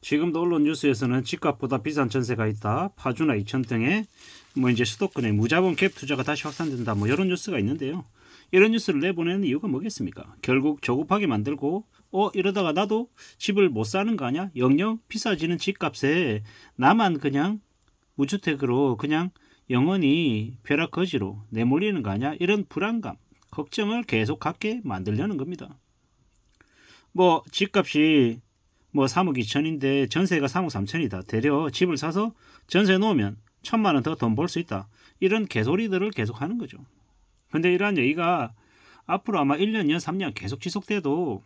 지금도 언론 뉴스에서는 집값보다 비싼 전세가 있다. 파주나 이천 등의 이제 수도권에 무자본 갭 투자가 다시 확산된다. 이런 뉴스가 있는데요. 이런 뉴스를 내보내는 이유가 뭐겠습니까? 결국 조급하게 만들고 이러다가 나도 집을 못 사는 거 아니야? 영영 비싸지는 집값에 나만 그냥 무주택으로 그냥 영원히 벼락거지로 내몰리는 거 아니야? 이런 불안감, 걱정을 계속 갖게 만들려는 겁니다. 집값이 3억 2천인데 전세가 3억 3천이다. 되려 집을 사서 전세 놓으면 1,000만 원 더 돈 벌 수 있다. 이런 개소리들을 계속 하는 거죠. 근데 이러한 얘기가 앞으로 아마 1년, 2년, 3년 계속 지속돼도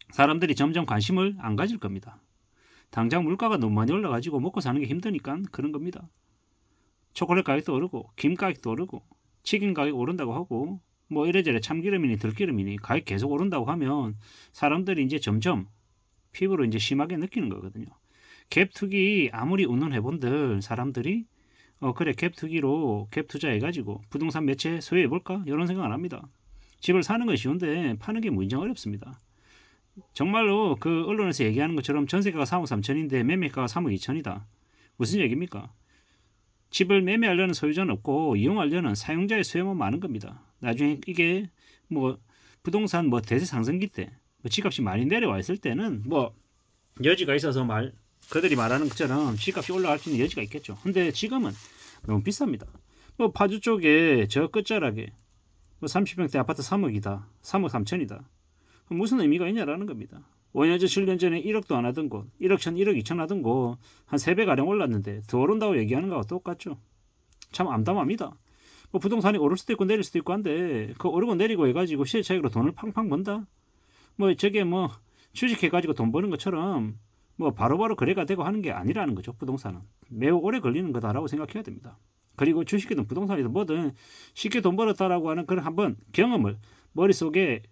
사람들이 점점 관심을 안 가질 겁니다. 당장 물가가 너무 많이 올라가지고 먹고 사는 게 힘드니까 그런 겁니다. 초콜릿 가격도 오르고 김 가격도 오르고 치킨 가격 오른다고 하고 이래저래 참기름이니 들기름이니 가격 계속 오른다고 하면 사람들이 이제 점점 피부로 이제 심하게 느끼는 거거든요. 갭 투기 아무리 운운해본들 사람들이 그래 갭 투기로 갭 투자해가지고 부동산 매체 소유해볼까? 이런 생각 안 합니다. 집을 사는 건 쉬운데 파는 게 무진장 어렵습니다. 정말로 그 언론에서 얘기하는 것처럼 전세가가 3억 3천인데 매매가가 3억 2천이다. 무슨 얘기입니까? 집을 매매하려는 소유자는 없고 이용하려는 사용자의 수요만 많은 겁니다. 나중에 이게 부동산 대세 상승기 때 집값이 많이 내려와 있을 때는 여지가 있어서 그들이 말하는 것처럼 집값이 올라갈 수 있는 여지가 있겠죠. 근데 지금은 너무 비쌉니다. 파주 쪽에 저 끝자락에 30평대 아파트 3억이다. 3억 3천이다. 무슨 의미가 있냐라는 겁니다. 5년 전, 7년 전에 1억도 안 하던 곳, 1억 1천, 1억 2천 하던 곳 한 3배가량 올랐는데 더 오른다고 얘기하는 거하고 똑같죠. 참 암담합니다. 부동산이 오를 수도 있고 내릴 수도 있고 한데 그 오르고 내리고 해가지고 시세 차익으로 돈을 팡팡 번다? 저게 주식해가지고 돈 버는 것처럼 바로바로 거래가 되고 하는 게 아니라는 거죠. 부동산은 매우 오래 걸리는 거다라고 생각해야 됩니다. 그리고 주식이든 부동산이든 뭐든 쉽게 돈 벌었다라고 하는 그런 한번 경험을 머릿속에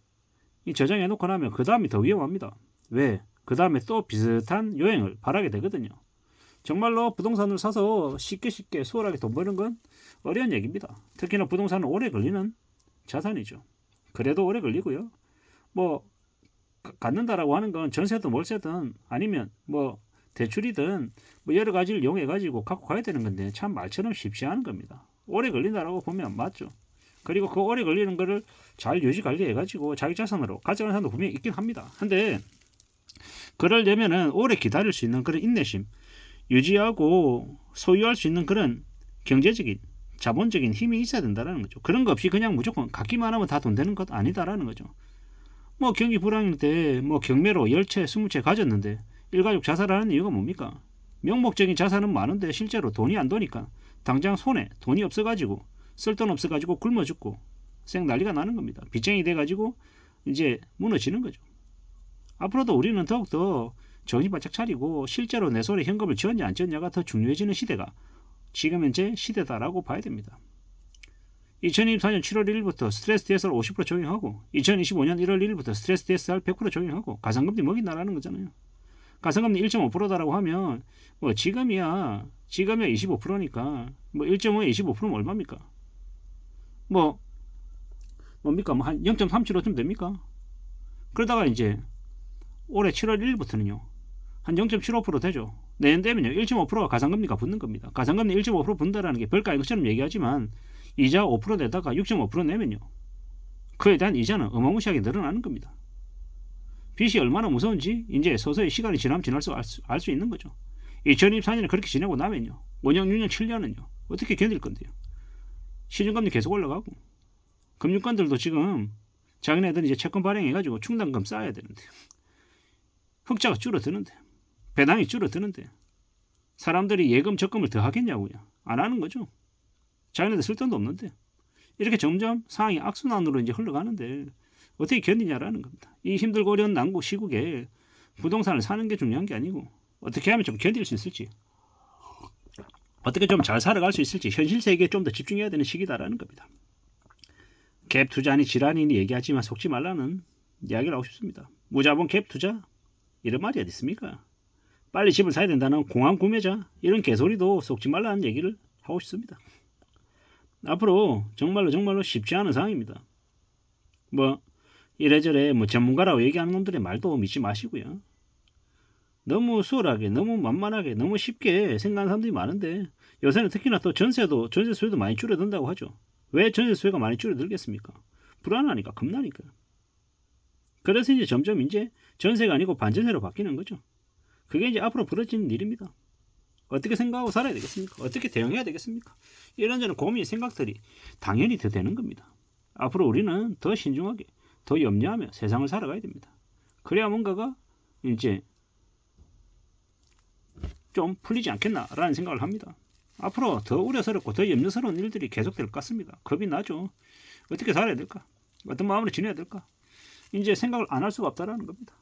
저장해 놓고 나면 그 다음이 더 위험합니다. 왜? 그 다음에 또 비슷한 요행을 바라게 되거든요. 정말로 부동산을 사서 쉽게 수월하게 돈 버는 건 어려운 얘기입니다. 특히나 부동산은 오래 걸리는 자산이죠. 그래도 오래 걸리고요. 갖는다라고 하는 건 전세든 월세든 아니면 대출이든 여러 가지를 이용해 가지고 갖고 가야 되는 건데 참 말처럼 쉽지 않은 겁니다. 오래 걸린다라고 보면 맞죠. 그리고 그 오래 걸리는 거를 잘 유지 관리해 가지고 자기 자산으로 가져가는 사람도 분명히 있긴 합니다. 근데 그러려면은 오래 기다릴 수 있는 그런 인내심, 유지하고 소유할 수 있는 그런 경제적인 자본적인 힘이 있어야 된다라는 거죠. 그런 거 없이 그냥 무조건 갖기만 하면 다 돈 되는 것 아니다라는 거죠. 경기 불황일 때 경매로 10채, 20채 가졌는데 일가족 자살하는 이유가 뭡니까? 명목적인 자산은 많은데 실제로 돈이 안 도니까 당장 손에 돈이 없어가지고 쓸 돈 없어가지고 굶어 죽고 쌩 난리가 나는 겁니다. 빚쟁이 돼가지고 이제 무너지는 거죠. 앞으로도 우리는 더욱더 정신 바짝 차리고 실제로 내 손에 현금을 쥐었냐 안 쥐었냐가 더 중요해지는 시대가 지금 현재 시대다라고 봐야 됩니다. 2024년 7월 1일부터 스트레스 DSR 50% 적용하고 2025년 1월 1일부터 스트레스 DSR 100% 적용하고 가상금리 먹인다라는 거잖아요. 가상금리 1.5%다라고 하면 지금이야 25%니까 1.5에 25%면 얼마입니까? 뭡니까? 한 0.375쯤 됩니까? 그러다가 이제 올해 7월 1일부터는요. 한 0.75% 되죠. 내년 되면요. 1.5%가 가상금리가 붙는 겁니다. 가상금리 1.5% 분다라는 게 별거 아닌 것처럼 얘기하지만 이자 5% 내다가 6.5% 내면요. 그에 대한 이자는 어마무시하게 늘어나는 겁니다. 빚이 얼마나 무서운지 이제 서서히 시간이 지나면 지날수록 알 수 있는 거죠. 2024년에 그렇게 지내고 나면요. 5년, 6년, 7년은요. 어떻게 견딜 건데요. 시중금리 계속 올라가고 금융권들도 지금 자기네들 이제 채권 발행해가지고 충당금 쌓아야 되는데 흑자가 줄어드는데 배당이 줄어드는데 사람들이 예금 적금을 더 하겠냐고요. 안 하는 거죠. 자기네들 쓸 돈도 없는데 이렇게 점점 상황이 악순환으로 이제 흘러가는데 어떻게 견디냐라는 겁니다. 이 힘들고 어려운 난국 시국에 부동산을 사는 게 중요한 게 아니고 어떻게 하면 좀 견딜 수 있을지 어떻게 좀 잘 살아갈 수 있을지 현실 세계에 좀 더 집중해야 되는 시기다라는 겁니다. 갭 투자니 지란이니 얘기하지만 속지 말라는 이야기를 하고 싶습니다. 무자본 갭 투자? 이런 말이 어디 있습니까? 빨리 집을 사야 된다는 공황 구매자 이런 개소리도 속지 말라는 얘기를 하고 싶습니다. 앞으로 정말로 쉽지 않은 상황입니다. 이래저래 전문가라고 얘기하는 놈들의 말도 믿지 마시고요. 너무 수월하게, 너무 만만하게, 너무 쉽게 생각하는 사람들이 많은데 요새는 특히나 또 전세 수요도 많이 줄어든다고 하죠. 왜 전세 수요가 많이 줄어들겠습니까? 불안하니까, 겁나니까. 그래서 이제 점점 이제 전세가 아니고 반전세로 바뀌는 거죠. 그게 이제 앞으로 벌어지는 일입니다. 어떻게 생각하고 살아야 되겠습니까? 어떻게 대응해야 되겠습니까? 이런저런 고민, 생각들이 당연히 더 되는 겁니다. 앞으로 우리는 더 신중하게, 더 염려하며 세상을 살아가야 됩니다. 그래야 뭔가가 이제 좀 풀리지 않겠나라는 생각을 합니다. 앞으로 더 우려스럽고 더 염려스러운 일들이 계속될 것 같습니다. 겁이 나죠. 어떻게 살아야 될까? 어떤 마음으로 지내야 될까? 이제 생각을 안 할 수가 없다라는 겁니다.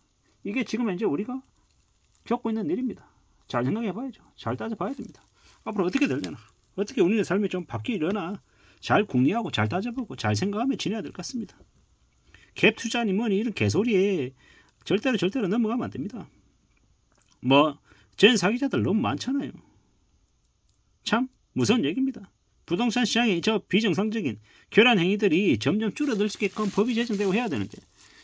이게 지금 이제 우리가 겪고 있는 일입니다. 잘 생각해 봐야죠. 잘 따져봐야 됩니다. 앞으로 어떻게 되려나? 어떻게 우리의 삶이 좀 바뀌려나? 잘 궁리하고 잘 따져보고 잘 생각하며 지내야 될 것 같습니다. 갭 투자니 뭐니 이런 개소리에 절대로 넘어가면 안 됩니다. 전 사기자들 너무 많잖아요. 참 무서운 얘기입니다. 부동산 시장의 저 비정상적인 교란 행위들이 점점 줄어들 수 있게끔 법이 제정되고 해야 되는데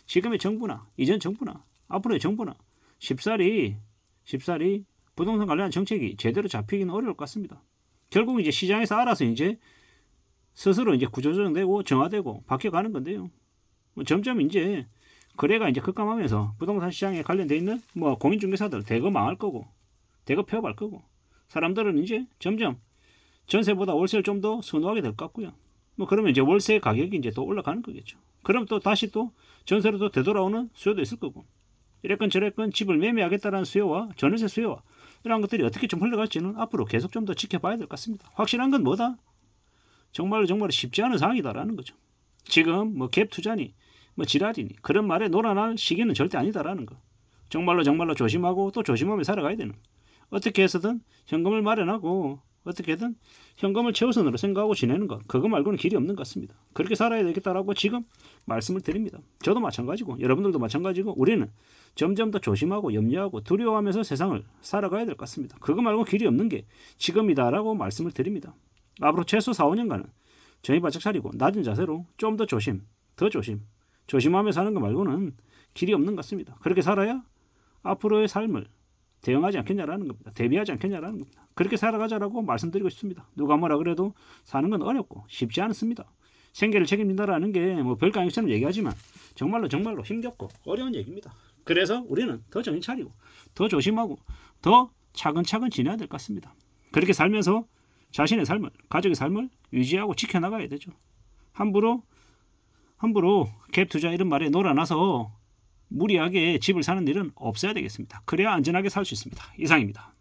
지금의 정부나 이전 정부나 앞으로의 정부나 쉽사리 부동산 관련한 정책이 제대로 잡히기는 어려울 것 같습니다. 결국 이제 시장에서 알아서 이제 스스로 이제 구조조정되고 정화되고 바뀌어가는 건데요. 점점 이제 거래가 이제 급감하면서 부동산 시장에 관련돼 있는 공인중개사들 대거 망할 거고 대거 폐업할 거고 사람들은 이제 점점 전세보다 월세를 좀 더 선호하게 될 것 같고요. 그러면 이제 월세 가격이 이제 또 올라가는 거겠죠. 그럼 또 다시 또 전세로 또 되돌아오는 수요도 있을 거고 이랬건 저랬건 집을 매매하겠다는 수요와 전월세 수요와 이런 것들이 어떻게 좀 흘러갈지는 앞으로 계속 좀 더 지켜봐야 될 것 같습니다. 확실한 건 뭐다? 정말로 쉽지 않은 상황이다라는 거죠. 지금 갭 투자니 지랄이니 그런 말에 놀아날 시기는 절대 아니다라는 거. 정말로 조심하고 또 조심하며 살아가야 되는. 어떻게 해서든 현금을 마련하고 어떻게든 현금을 최우선으로 생각하고 지내는 것. 그거 말고는 길이 없는 것 같습니다. 그렇게 살아야 되겠다라고 지금 말씀을 드립니다. 저도 마찬가지고 여러분들도 마찬가지고 우리는 점점 더 조심하고 염려하고 두려워하면서 세상을 살아가야 될 것 같습니다. 그거 말고 길이 없는 게 지금이다라고 말씀을 드립니다. 앞으로 최소 4, 5년간은 정신 바짝 차리고 낮은 자세로 좀 더 조심하며 사는 것 말고는 길이 없는 것 같습니다. 그렇게 살아야 앞으로의 삶을 대응하지 않겠냐라는 겁니다. 대비하지 않겠냐라는 겁니다. 그렇게 살아가자라고 말씀드리고 싶습니다. 누가 뭐라 그래도 사는 건 어렵고 쉽지 않습니다. 생계를 책임진다라는 게 별거 아니처럼 얘기하지만 정말로 힘겹고 어려운 얘기입니다. 그래서 우리는 더 정신 차리고 더 조심하고 더 차근차근 지내야 될 것 같습니다. 그렇게 살면서 자신의 삶을, 가족의 삶을 유지하고 지켜나가야 되죠. 함부로 갭 투자 이런 말에 놀아나서 무리하게 집을 사는 일은 없어야 되겠습니다. 그래야 안전하게 살 수 있습니다. 이상입니다.